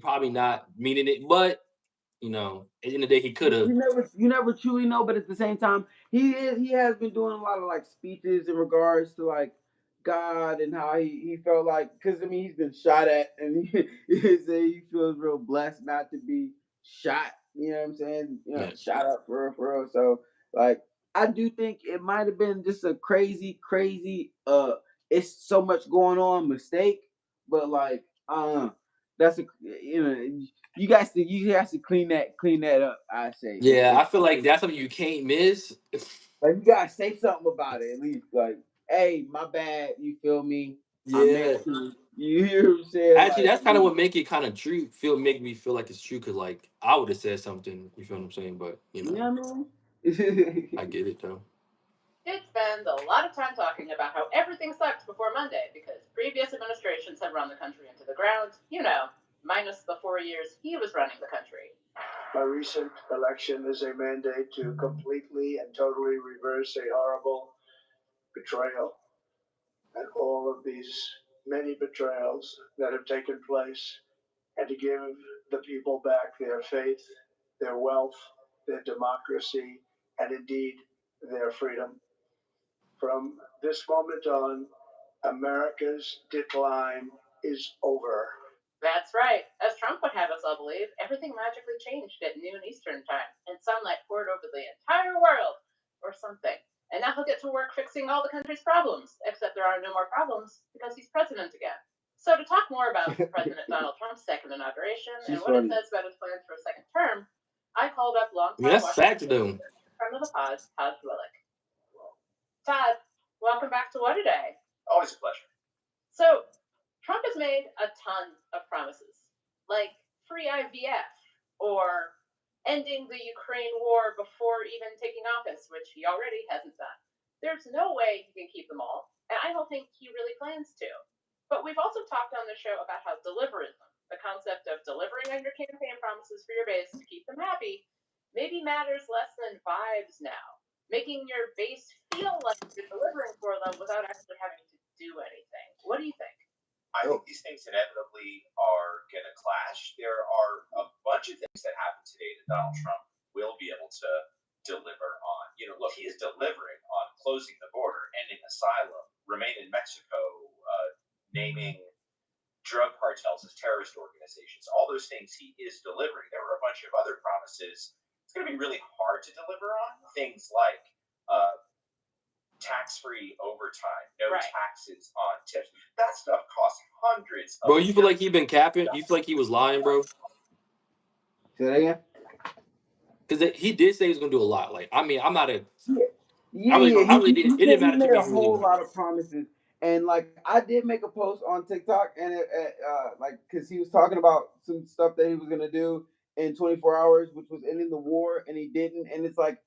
probably not meaning it, but you know, at the end of the day, he could have. You never truly know, but at the same time, he has been doing a lot of like speeches in regards to like God and how he felt like, because I mean he's been shot at, and he said he feels real blessed not to be shot. You know what I'm saying? You know, Yeah, shot up for real. So like I do think it might have been just a crazy it's so much going on mistake, but like that's a you know you guys to clean that up. I say yeah. I it's feel like that's something you can't miss. like you gotta say something about it at least. Like, hey, my bad. You feel me? I Yeah, meant to. You hear what I'm saying? actually, Like, that's kind of what make it kind of true. Make me feel like it's true because like I would have said something. You feel what I'm saying? But you you know, know what I mean? I get it though. It spends a lot of time talking about how everything sucked before Monday because previous administrations had run the country into the ground, minus the 4 years he was running the country. My recent election is a mandate to completely and totally reverse a horrible betrayal and all of these many betrayals that have taken place, and to give the people back their faith, their wealth, their democracy, and indeed their freedom. From this moment on, America's decline is over. That's right. As Trump would have us all believe, everything magically changed at noon Eastern time, and sunlight poured over the entire world, or something. And now he'll get to work fixing all the country's problems, except there are no more problems because he's president again. So, to talk more about President Donald Trump's second inauguration and She's what it funny. says about his plans for a second term, I called up I mean, longtime that's Washington facts though. friend of the pod, Todd Zwillick. Todd, welcome back to What a Day. Always a pleasure. So, Trump has made a ton of promises, like free IVF or ending the Ukraine war before even taking office, which he already hasn't done. There's no way he can keep them all, and I don't think he really plans to. But we've also talked on the show about how deliverism, the concept of delivering on your campaign promises for your base to keep them happy, maybe matters less than vibes now, making your base feel like you're delivering for them without actually having to do anything. What do you think? I think these things inevitably are going to clash. There are a bunch of things that happen today that Donald Trump will be able to deliver on. Look, he is delivering on closing the border, ending asylum, remain in Mexico, naming drug cartels as terrorist organizations. All those things he is delivering. There were a bunch of other promises. It's going to be really hard to deliver on. Things like tax-free overtime, no Right. taxes on tips. That stuff costs hundreds of Bro, you feel like millions. he been capping? You feel like he was lying, bro? Say that again. Because he did say he was gonna do a lot. Like, I mean, I'm not a. Yeah, I really yeah. don't. I really didn't. It didn't He matter to made me a who he whole won. lot of promises, and like I did make a post on TikTok, and like because he was talking about some stuff that he was gonna do in 24 hours, which was ending the war, and he didn't. And it's like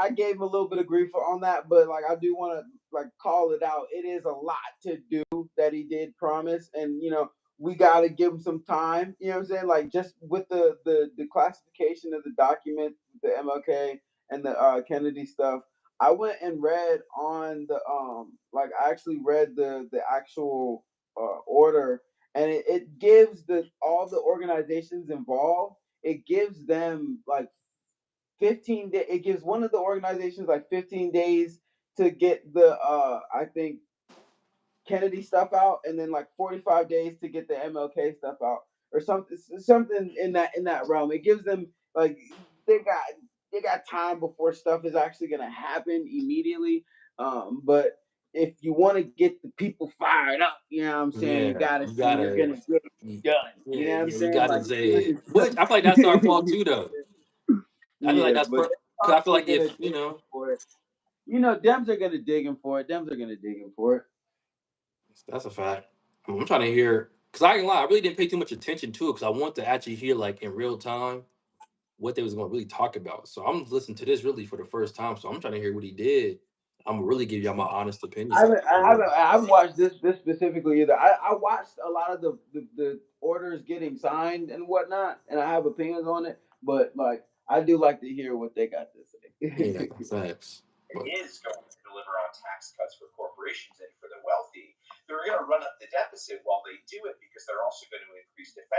I gave him a little bit of grief on that, but like I do want to like call it out. It is a lot to do that he did promise, and we got to give him some time. You know what I'm saying? Like just with the classification of the documents, the MLK and the Kennedy stuff. I went and read on the like I actually read the actual order, and it gives the all the organizations involved. It gives them like 15 day. It gives one of the organizations like 15 days to get the I think Kennedy stuff out, and then like 45 days to get the MLK stuff out, or something in that realm. It gives them like they got they got time before stuff is actually gonna happen immediately. But if you want to get the people fired up, you know what I'm saying, you Yeah, gotta you say you're gotta. gonna get it done. You know what I'm Yeah, you saying? gotta Like say it. Which I feel like that's our fault too, though. I feel like yeah, but cause I feel they're like probably if gonna dig him for it. Dems are gonna dig him for it. Dems are gonna dig him for it. that's a fact. I'm trying to hear because I ain't lie. I really didn't pay too much attention to it because I want to actually hear like in real time what they was going to really talk about. So I'm listening to this really for the first time. So I'm trying to hear what he did. I'm gonna really give y'all my honest I opinion. haven't, I haven't, I haven't watched this specifically either. I watched a lot of the orders getting signed and whatnot, and I have opinions on it. But like, I do like to hear what they got to Yeah, say. facts. But Is going to deliver on tax cuts for corporations and for the wealthy. They're going to run up the deficit while they do it because they're also going to increase defense